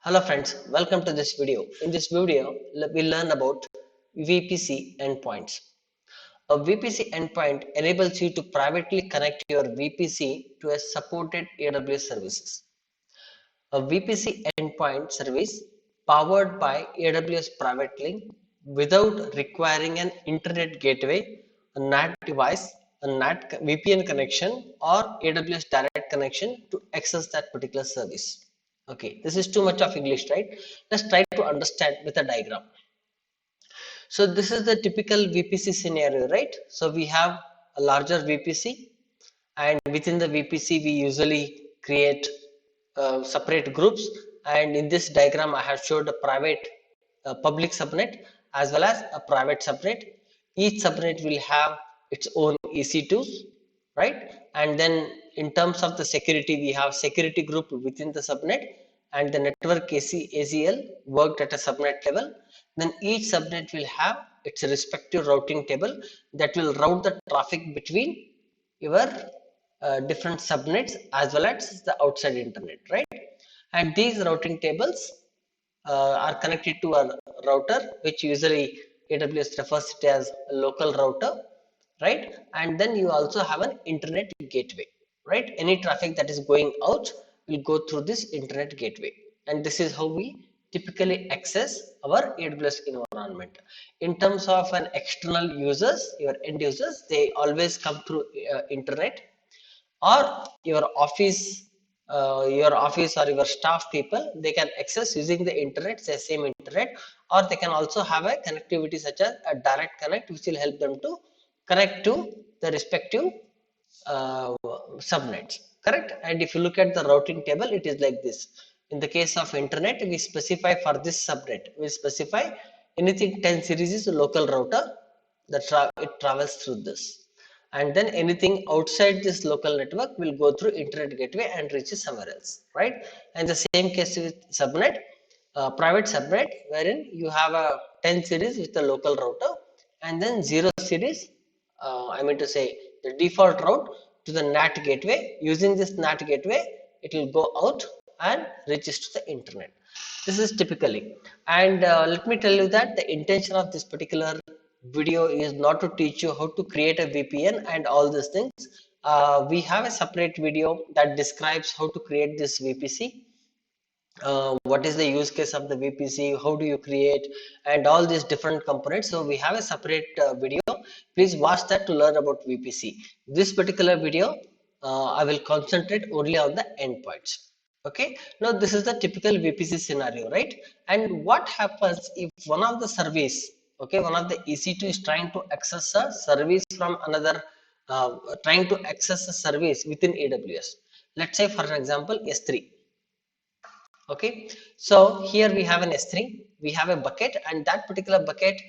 Hello friends, welcome to this video. In this video, we'll learn about VPC endpoints. A VPC endpoint enables you to privately connect your VPC to a supported AWS services. A VPC endpoint service powered by AWS Private Link without requiring an internet gateway, a NAT device, a NAT VPN connection, or AWS direct connection to access that particular service. Okay, this is too much of English, right? Let's try to understand with a diagram. So this is the typical VPC scenario, right? So we have a larger VPC, and within the VPC we usually create separate groups, and in this diagram I have showed a private public subnet as well as a private subnet. Each subnet will have its own EC2s, right? And then in terms of the security, we have security group within the subnet, and the network ACL worked at a subnet level. Then each subnet will have its respective routing table that will route the traffic between your different subnets as well as the outside internet, right? And these routing tables are connected to a router, which usually AWS refers it as a local router, right? And then you also have an internet gateway, right? Any traffic that is going out will go through this internet gateway, and this is how we typically access our AWS environment. In terms of an external users, your end users, they always come through internet, or your office or your staff people, they can access using the internet, say same internet, or they can also have a connectivity such as a direct connect, which will help them to connect to the respective uh, subnets, correct? And if you look at the routing table, it is like this. In the case of internet, we specify for this subnet, we specify anything 10 series is a local router that it travels through this, and then anything outside this local network will go through internet gateway and reaches somewhere else, right? And the same case with subnet, private subnet, wherein you have a 10 series with the local router, and then 0 series, I mean to say the default route to the NAT gateway. Using this NAT gateway, it will go out and reaches to the internet. This is typically, and let me tell you that the intention of this particular video is not to teach you how to create a VPN and all these things. We have a separate video that describes how to create this VPC, what is the use case of the VPC, how do you create, and all these different components. So we have a separate video. Please watch that to learn about VPC. This particular video, I will concentrate only on the endpoints. Okay, now this is the typical VPC scenario, right? And what happens if one of the service, okay, one of the EC2 is trying to access a service from another, trying to access a service within AWS. Let's say, for example, S3. Okay, so here we have an S3, we have a bucket, and that particular bucket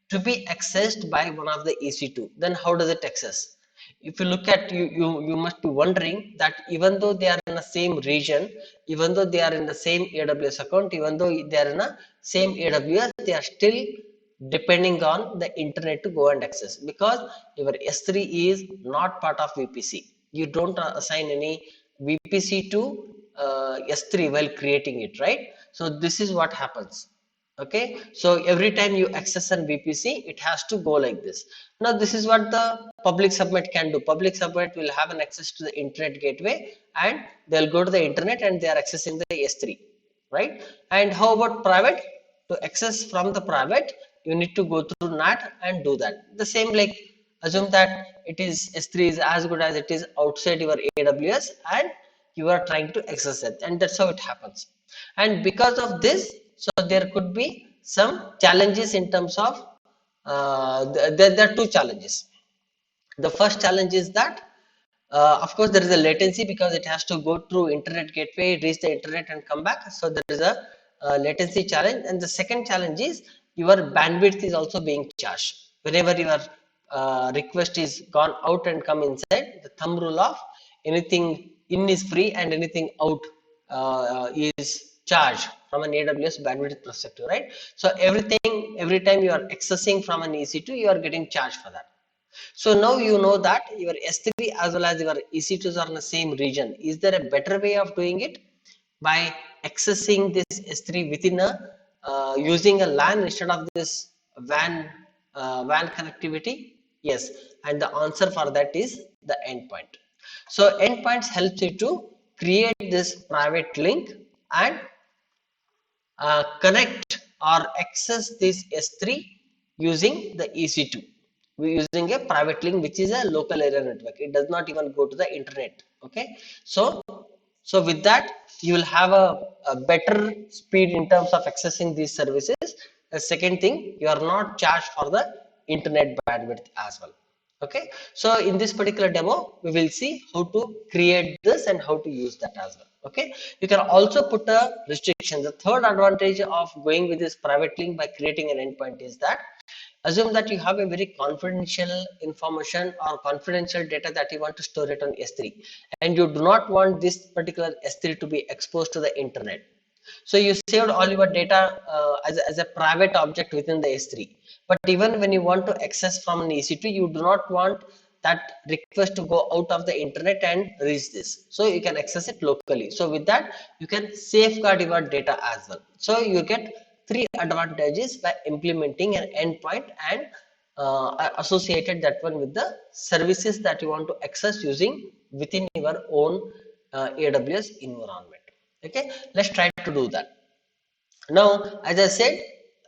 to be accessed by one of the EC2. Then how does it access? If you look at, you must be wondering that even though they are in the same region, even though they are in the same AWS account, even though they are in the same AWS, they are still depending on the internet to go and access, because your S3 is not part of VPC. You don't assign any VPC to S3 while creating it, right? So this is what happens. Okay, so every time you access an VPC, it has to go like this. Now this is what the public subnet can do. Public subnet will have an access to the internet gateway, and they'll go to the internet and they are accessing the S3, right? And how about private? To access from the private, you need to go through NAT and do that. The same, like assume that it is S3 is as good as it is outside your AWS, and you are trying to access it, and that's how it happens. And because of this, so there could be some challenges in terms of there are two challenges. The first challenge is that of course there is a latency, because it has to go through internet gateway, reach the internet and come back, so there is a latency challenge. And the second challenge is your bandwidth is also being charged whenever your request is gone out and come inside. The thumb rule of anything in is free and anything out is charged from an AWS bandwidth perspective, right? So everything, every time you are accessing from an EC2, you are getting charged for that. So now you know that your S3 as well as your EC2s are in the same region. Is there a better way of doing it? by accessing this S3 within a using a LAN instead of this WAN connectivity? Yes, and the answer for that is the endpoint. So endpoints helps you to create this private link and connect or access this S3 using the EC2. We're using a private link which is a local area network. It does not even go to the internet. Okay, so with that you will have a better speed in terms of accessing these services. The second thing, you are not charged for the internet bandwidth as well. Okay, so in this particular demo we will see how to create this and how to use that as well. Okay, you can also put a restriction. The third advantage of going with this private link by creating an endpoint is that, assume that you have a very confidential information or confidential data that you want to store it on S3, and you do not want this particular S3 to be exposed to the internet. So you saved all your data as a private object within the S3. But even when you want to access from an EC2, you do not want that request to go out of the internet and reach this. So you can access it locally. So with that, you can safeguard your data as well. So you get three advantages by implementing an endpoint and associated that one with the services that you want to access using within your own AWS environment. Okay, let's try to do that. Now, as I said,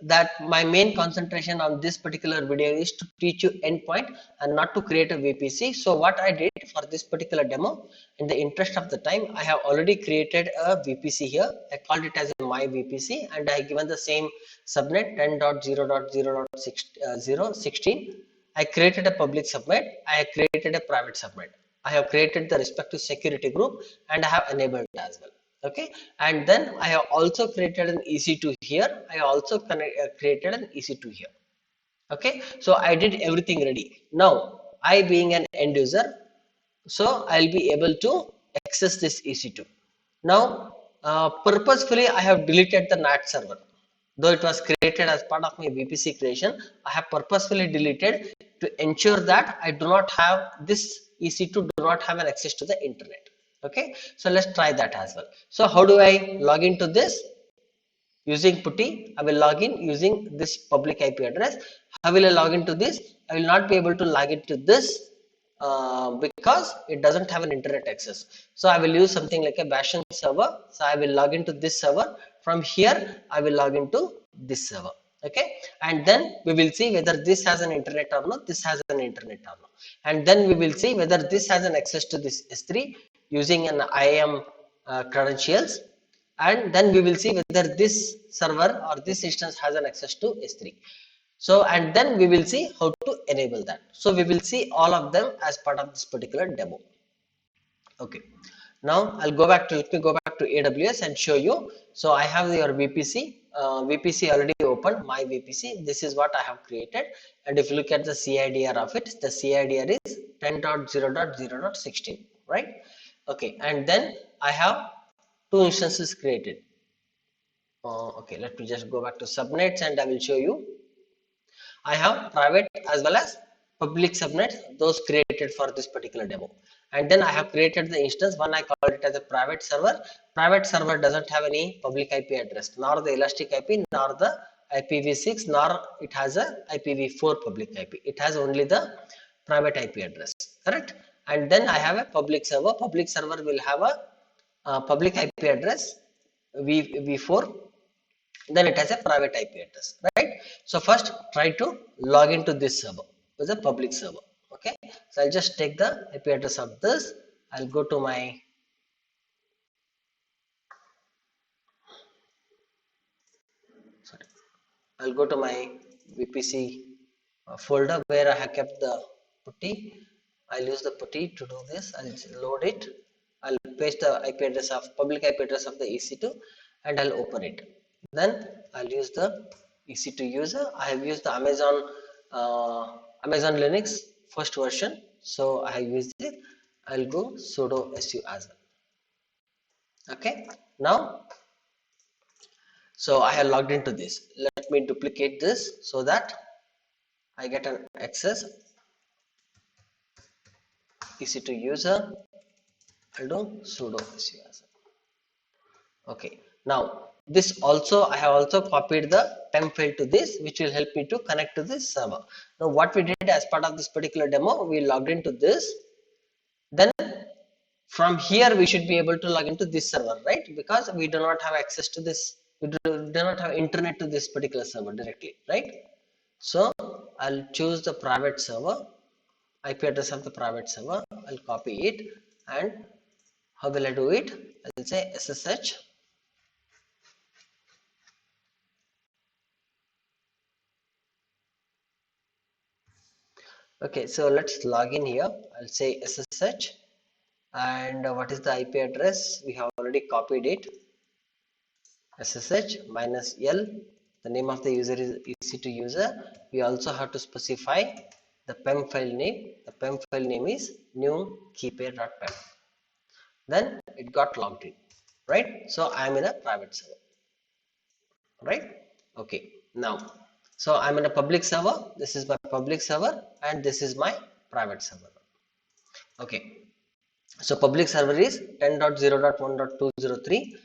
that my main concentration on this particular video is to teach you endpoint and not to create a VPC. So what I did for this particular demo, in the interest of the time, I have already created a VPC here. I called it as my VPC and I given the same subnet 10.0.0.16. I created a public subnet. I created a private subnet. I have created the respective security group and I have enabled as well. Okay, and then I have also created an EC2 here. I also created an EC2 here. Okay, so I did everything ready. Now I, being an end user, so I'll be able to access this EC2. Now purposefully I have deleted the NAT server. Though it was created as part of my VPC creation, I have purposefully deleted to ensure that I do not have this EC2 do not have an access to the internet. Okay, so let's try that as well. So how do I log into this? Using putty, I will log in using this public IP address. How will I log into this? I will not be able to log into this because it doesn't have an internet access. So I will use something like a Bastion server. So I will log into this server. From here, I will log into this server. Okay, and then we will see whether this has an internet or not. This has an internet or not, and then we will see whether this has an access to this S3 using an IAM credentials, and then we will see whether this server or this instance has an access to S3. So, and then we will see how to enable that. So we will see all of them as part of this particular demo. Okay, now I'll go back to, let me go back to AWS and show you. So I have your VPC, VPC already opened, my VPC. This is what I have created. And if you look at the CIDR of it, the CIDR is 10.0.0.16, right? Okay, and then I have two instances created. Okay, let me just go back to subnets and I will show you. I have private as well as public subnets, those created for this particular demo. And then I have created the instance. One I call it as a private server. Private server doesn't have any public IP address, nor the elastic IP, nor the IPv6, nor it has a IPv4 public IP. It has only the private IP address, correct? And then I have a public server. Public server will have a public IP address v4, then it has a private IP address, right? So first try to log into this server with a public server. Okay, so I'll just take the IP address of this. I'll go to my, sorry, I'll go to my VPC folder where I have kept the putty. I'll use the putty to do this. I'll load it. I'll paste the IP address of public IP address of the EC2 and I'll open it. Then I'll use the EC2 user. I have used the Amazon Linux first version, so I have used it. I'll go sudo su as well. Okay, now so I have logged into this. Let me duplicate this so that I get an access. EC2 user, I'll do sudo su as well. Okay. Now this also I have also copied the temp file to this, which will help me to connect to this server. Now what we did as part of this particular demo, we logged into this. Then from here we should be able to log into this server, right? Because we do not have access to this, do not have internet to this particular server directly, right? So I'll choose the private server, IP address of the private server. I'll copy it, and how will I do it? I'll say SSH. Okay, so let's log in here. I'll say SSH, and what is the IP address? We have already copied it. SSH minus L. The name of the user is EC2 user. We also have to specify the PEM file name. The PEM file name is new keypair.pem. Then it got logged in, right? So I am in a private server, right? Okay. Now, so I'm in a public server. This is my public server, and this is my private server. Okay. So public server is 10.0.1.203,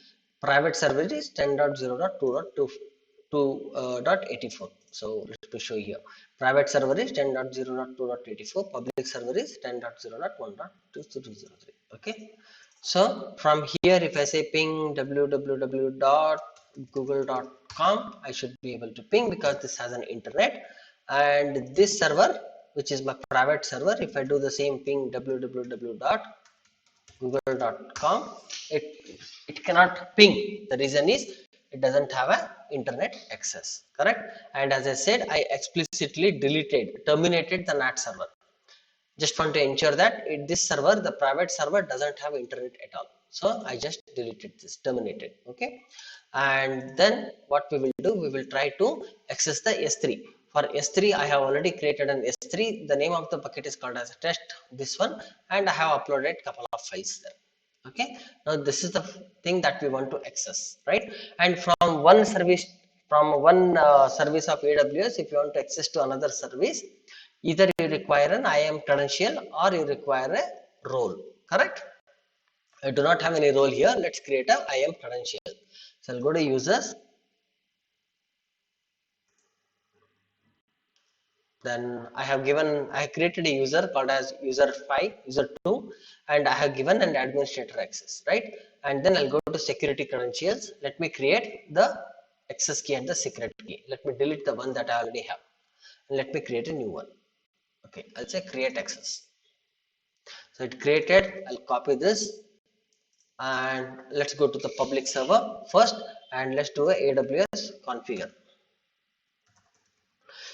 private server is 10.0.2.2.84. So let me show here. Private server is 10.0.2.84, public server is 10.0.1.2203. Okay. So from here, if I say ping www.google.com, I should be able to ping because this has an internet. And this server, which is my private server, if I do the same ping www.google.com, it cannot ping. The reason is it doesn't have a internet access, correct? And as I said, I explicitly terminated the NAT server. Just want to ensure that this server, the private server, doesn't have internet at all. So I just deleted this, terminated. Okay. And then what we will do, we will try to access the S3. For S3, I have already created an S3. The name of the bucket is called as a test, this one, and I have uploaded a couple of files there. Okay. Now this is the thing that we want to access, right? And from one service, service of AWS, if you want to access to another service, either you require an IAM credential or you require a role, correct? I do not have any role here. Let's create a IAM credential. So I'll go to users. Then I have created a user called as user 5, user 2, and I have given an administrator access, right? And then I'll go to security credentials. Let me create the access key and the secret key. Let me delete the one that I already have. And let me create a new one. Okay, I'll say create access. So it created, I'll copy this, and let's go to the public server first, and let's do a AWS configure.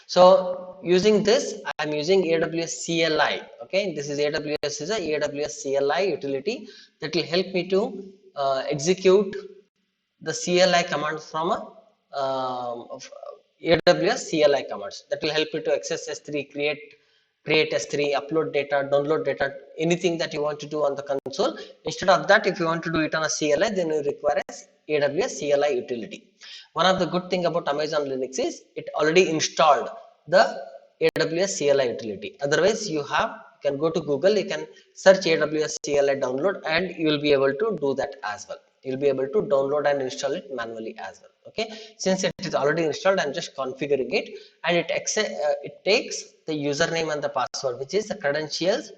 So using this, I'm using AWS CLI. Okay, this is AWS CLI utility that will help me to execute the CLI commands from a of AWS CLI commands that will help you to access S3, create S3, upload data, download data, anything that you want to do on the console. Instead of that, if you want to do it on a CLI, then you require a AWS CLI utility. One of the good thing about Amazon Linux is it already installed the AWS CLI utility. Otherwise, you can go to Google, you can search AWS CLI download, and you will be able to do that as well. You'll be able to download and install it manually as well. Okay, since it is already installed, I'm just configuring it, and it takes the username and the password, which is the credentials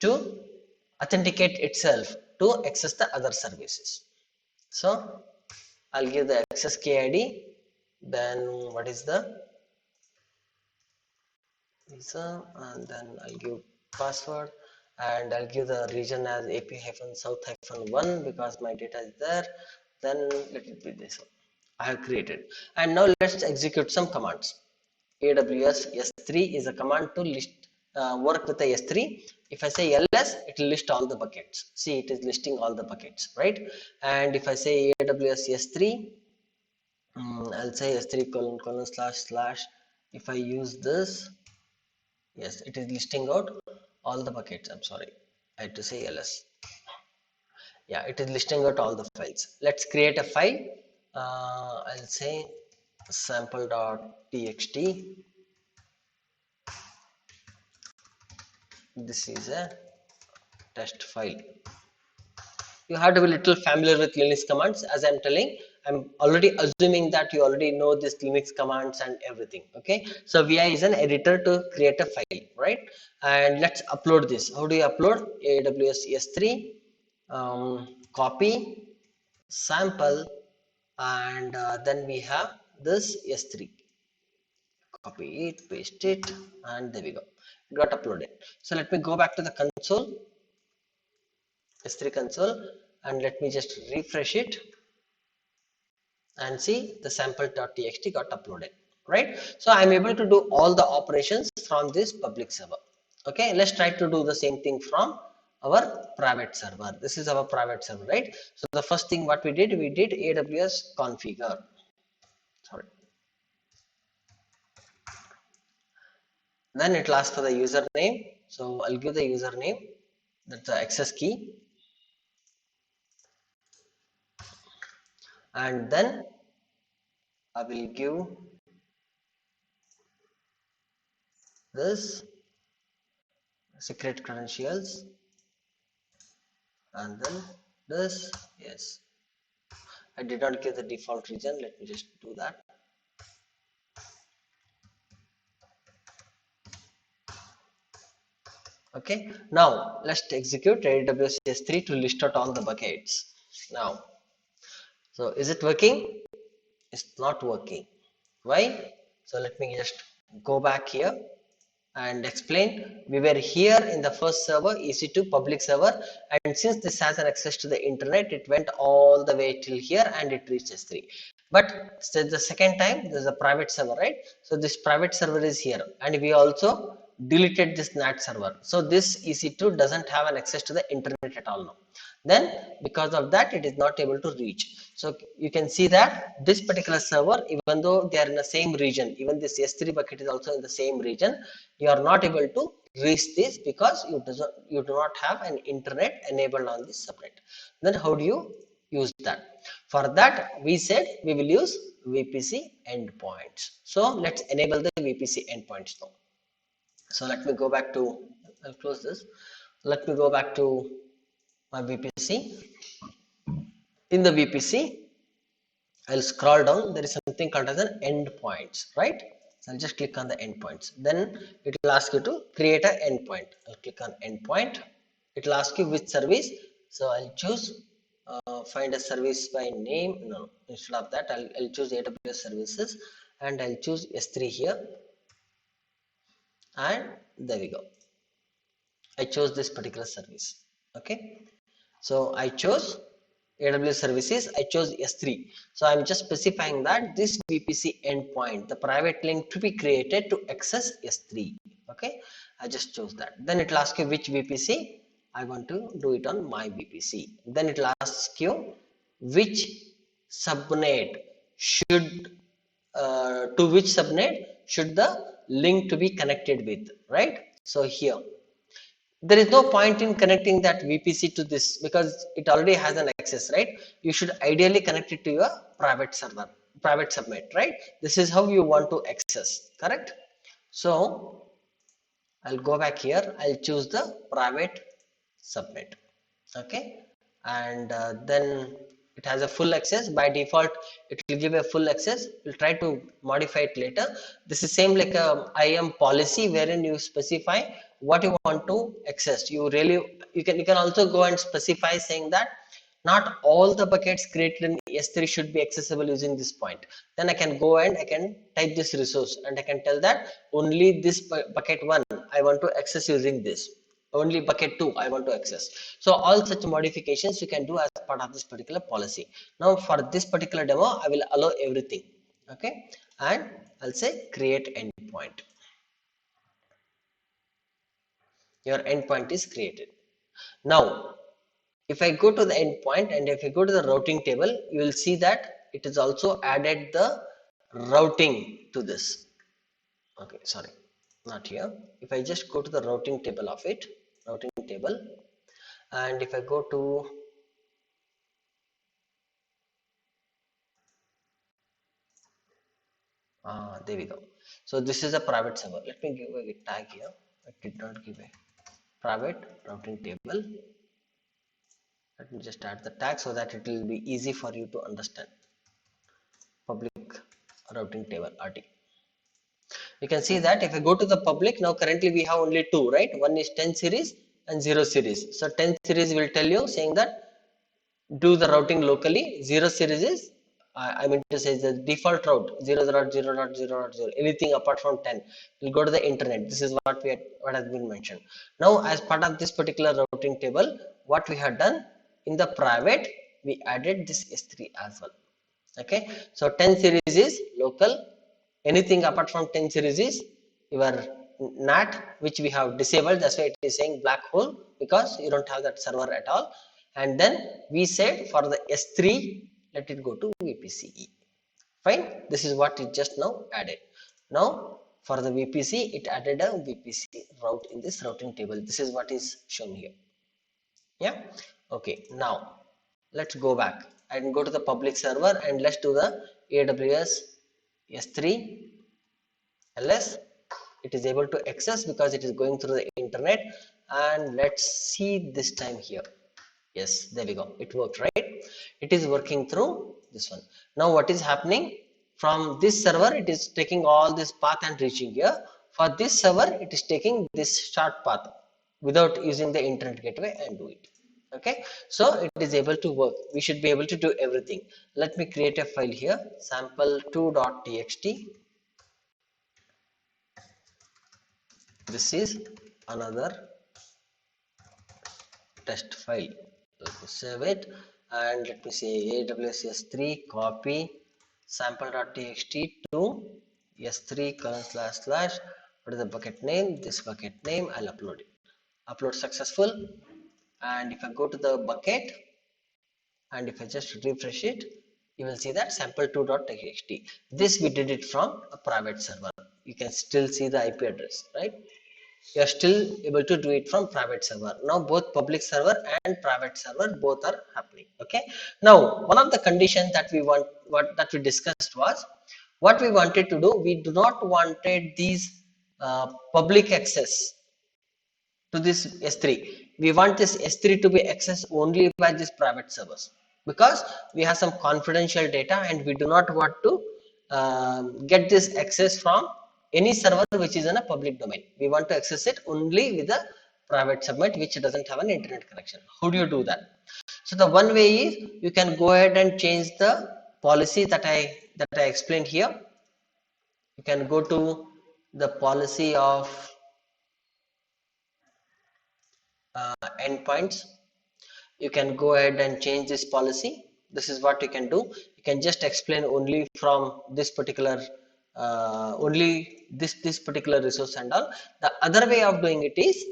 to authenticate itself to access the other services. So I'll give the access key ID. Then what is the user, and then I'll give password, and I'll give the region as AP-South-1 because my data is there. Then let it be this one I have created. And now let's execute some commands. AWS S3 is a command to work with the S3. If I say ls, it will list all the buckets. See, it is listing all the buckets, right? And if I say AWS S3, I'll say S3 // if I use this, yes, it is listing out all the buckets. I'm sorry, I had to say ls. Yeah, it is listing out all the files. Let's create a file. I'll say sample.txt. This is a test file. you have to be little familiar with Linux commands. As I'm telling, I'm already assuming that you already know this Linux commands and everything. Okay, so vi is an editor to create a file, right? And let's upload this. How do you upload? AWS S3, copy, sample, and then we have this S3. Copy it, paste it, and there we go. It got uploaded. So let me go back to the console, S3 console, and let me just refresh it and see the sample.txt got uploaded, right? So I'm able to do all the operations from this public server. Okay, let's try to do the same thing from our private server. This is our private server, right? So the first thing what we did AWS configure. Sorry. Then it will ask for the username. So I'll give the username. That's the access key. And then I will give this secret credentials, and then this. Yes, I did not give the default region. Let me just do that. Okay, now let's execute AWS S3 to list out all the buckets. Now, so is it working? It's not working. Why? So let me just go back here and explain. We were here in the first server, EC2 public server, and since this has an access to the internet, it went all the way till here and it reached S3. But the second time, there's a private server, right? So this private server is here, and we also deleted this NAT server. So this EC2 doesn't have an access to the internet at all now. Then because of that, it is not able to reach. So you can see that this particular server, even though they are in the same region, even this S3 bucket is also in the same region, you are not able to reach this because you do not have an internet enabled on this subnet. Then how do you use that? For that, we said we will use VPC endpoints. So let's enable the VPC endpoints now. So let me go back to, I'll close this. Let me go back to my VPC. In the VPC, I'll scroll down. There is something called as an endpoints, right? So I'll just click on the endpoints. Then it will ask you to create an endpoint. I'll click on endpoint. It will ask you which service. So I'll choose find a service by name. No, instead of that, I'll choose AWS services and I'll choose S3 here. And there we go. I chose this particular service. Okay. So I chose AWS services, I chose S3. So I'm just specifying that this VPC endpoint, the private link to be created to access S3. Okay, I just chose that. Then it will ask you which VPC. I want to do it on my VPC. Then it will ask you which subnet should, to which subnet should the link to be connected with, right? So here there is no point in connecting that VPC to this because it already has an access, right? You should ideally connect it to your private server, private subnet, right? This is how you want to access, correct? So I'll go back here. I'll choose the private subnet. Okay, and then it has a full access. By default it will give a full access. We'll try to modify it later. This is same like a IAM policy wherein you specify what you want to access. You can also go and specify saying that not all the buckets created in S3 should be accessible using this point. Then I can go and I can type this resource and I can tell that only this bucket 1 I want to access using this, only bucket 2 I want to access. So all such modifications you can do as part of this particular policy. Now for this particular demo I will allow everything. Okay, and I'll say create endpoint. Your endpoint is created. Now if I go to the endpoint and if I go to the routing table, you will see that it is also added the routing to this. Okay, sorry, not here. If I just go to the routing table of it, routing table, and if I go to there we go. So this is a private server. Let me give a tag here. I did not give a private routing table. Let me just add the tag so that it will be easy for you to understand. Public routing table RT. You can see that if I go to the public, now currently we have only two, right? One is 10 series and 0 series. So 10 series will tell you saying that do the routing locally. 0 series is I mean to say the default route 0.0.0.0, anything apart from 10 will go to the internet. This is what has been mentioned. Now as part of this particular routing table, what we have done in the private, we added this S3 as well. Okay, so 10 series is local, anything apart from 10 series is your NAT, which we have disabled. That's why it is saying black hole, because you don't have that server at all. And then we said for the S3, let it go to VPCE. Fine, this is what it just now added. Now for the VPC, it added a VPC route in this routing table. This is what is shown here. Yeah, okay. Now let's go back and go to the public server and let's do the AWS S3 ls. It is able to access because it is going through the internet. And let's see this time here. Yes, there we go. It worked, right? It is working through this one. Now what is happening from this server? It is taking all this path and reaching here. For this server, it is taking this short path without using the internet gateway and do it. Okay, so it is able to work. We should be able to do everything. Let me create a file here, sample2.txt. This is another test file. Let me save it and let me say AWS S3 copy sample.txt to S3 // what is the bucket name? This bucket name, I'll upload it. Upload successful. And if I go to the bucket and if I just refresh it, you will see that sample2.txt. This we did it from a private server. You can still see the IP address, right? You are still able to do it from private server. Now both public server and private server both are happening. Okay, now one of the conditions that we want, what that we discussed was, what we wanted to do, we do not wanted these public access to this S3. We want this S3 to be accessed only by these private servers, because we have some confidential data and we do not want to get this access from any server which is in a public domain. We want to access it only with a private subnet which doesn't have an internet connection. How do you do that? So the one way is you can go ahead and change the policy that I explained here. You can go to the policy of endpoints. You can go ahead and change this policy. This is what you can do. You can just explain only from this particular only this particular resource and all. The other way of doing it is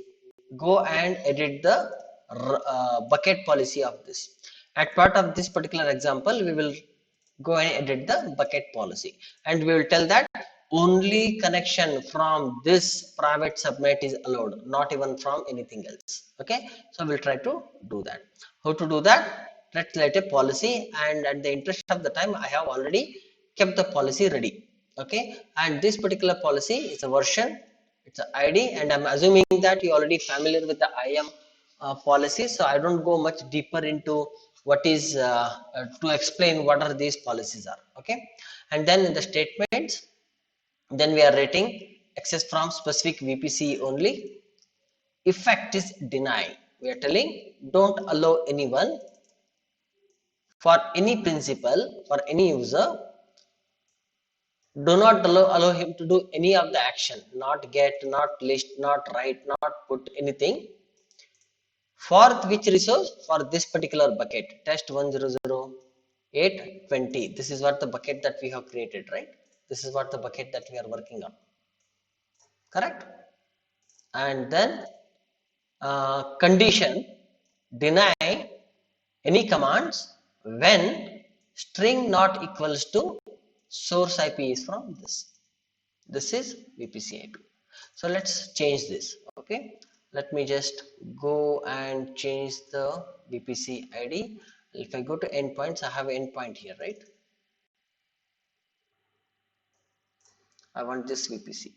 go and edit the bucket policy of this. At part of this particular example, we will go and edit the bucket policy and we will tell that only connection from this private subnet is allowed, not even from anything else. Okay, so we'll try to do that. How to do that? Let's write a policy, and at the interest of the time I have already kept the policy ready. Okay, and this particular policy is a version, it's an ID, and I'm assuming that you're already familiar with the IAM policy, so I don't go much deeper into what is to explain what are these policies are. Okay, and then in the statements, then we are rating access from specific VPC only. Effect is deny. We are telling don't allow anyone, for any principal, for any user, do not allow him to do any of the action, not get, not list, not write, not put anything. For which resource? For this particular bucket, test 100820. This is what the bucket that we have created, right? This is what the bucket that we are working on, correct? And then condition deny any commands when string not equals to source IP is from this. This is VPC IP. So let's change this. Okay, let me just go and change the VPC ID. If I go to endpoints, I have endpoint here, right? I want this VPC.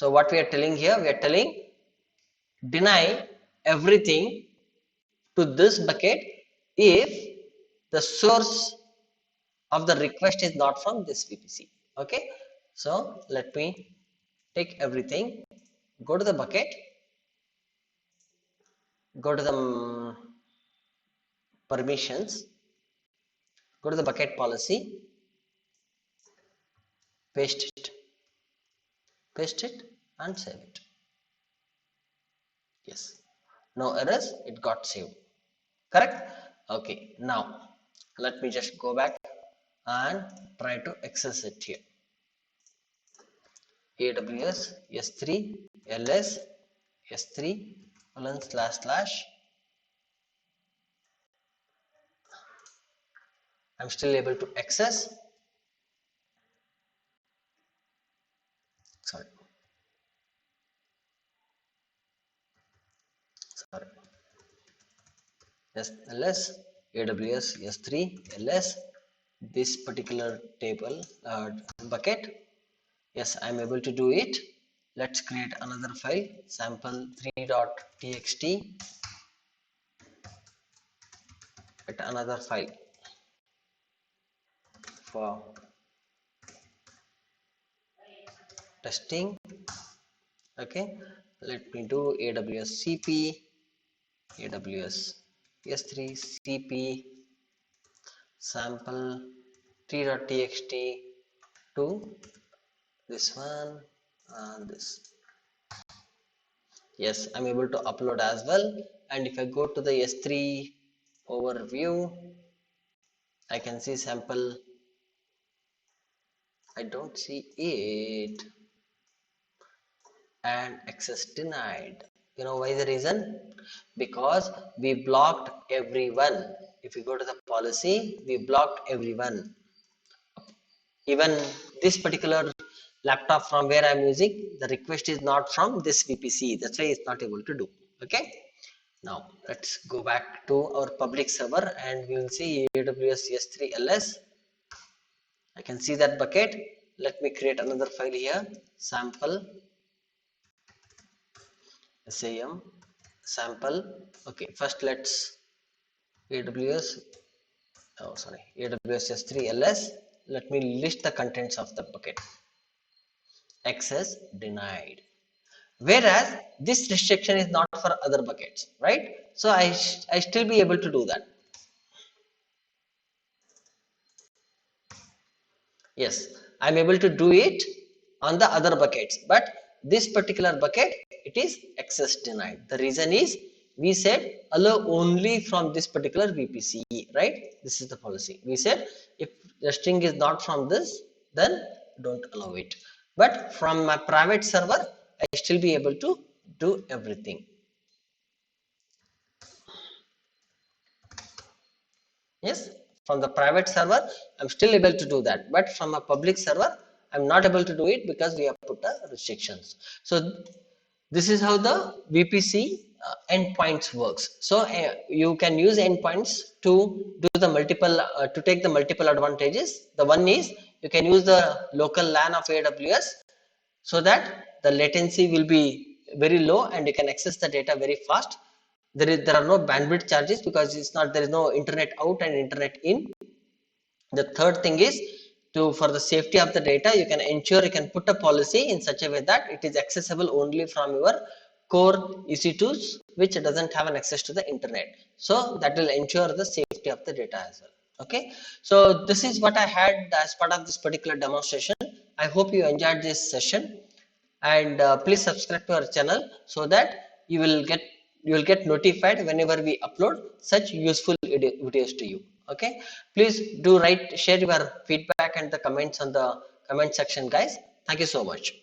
So what we are telling here, we are telling deny everything to this bucket if the source of the request is not from this VPC. Okay, so let me take everything, go to the bucket, go to the permissions, go to the bucket policy, paste it and save it. Yes, no errors, it got saved. Correct? Okay, now let me just go back and try to access it here. AWS S3 LS S3 // I'm still able to access. Sorry. LS AWS S3 LS this particular table bucket. Yes, I'm able to do it. Let's create another file, sample3.txt at another file for testing. Okay, let me do AWS CP, AWS S3 CP sample3.txt to this one and this. Yes, I'm able to upload as well. And if I go to the S3 overview, I can see sample. I don't see it and access denied. You know why the reason? Because we blocked everyone. If you go to the policy, we blocked everyone. Even this particular laptop from where I'm using, the request is not from this VPC. That's why it's not able to do. Okay. Now let's go back to our public server and we will see AWS S3 LS. I can see that bucket. Let me create another file here. Sample SAM sample. Okay, first let's AWS. Oh, sorry, AWS S3 LS. Let me list the contents of the bucket. Access denied. Whereas this restriction is not for other buckets, right? So I still be able to do that. Yes, I'm able to do it on the other buckets, but this particular bucket, it is access denied. The reason is we said allow only from this particular VPC, right? This is the policy. We said if the string is not from this, then don't allow it. But from my private server, I still be able to do everything. Yes, from the private server, I'm still able to do that. But from a public server, I'm not able to do it because we have put the restrictions. So this is how the VPC endpoints works. So you can use endpoints to do the multiple, to take the multiple advantages. The one is you can use the local LAN of AWS so that the latency will be very low and you can access the data very fast. There are no bandwidth charges because it's not, there is no internet out and internet in. The third thing is to, for the safety of the data, you can ensure, you can put a policy in such a way that it is accessible only from your core EC2s which doesn't have an access to the internet. So that will ensure the safety of the data as well. Okay, so this is what I had as part of this particular demonstration. I hope you enjoyed this session, and please subscribe to our channel so that you will get notified whenever we upload such useful videos to you. Okay, please do share your feedback and the comments on the comment section, guys. Thank you so much.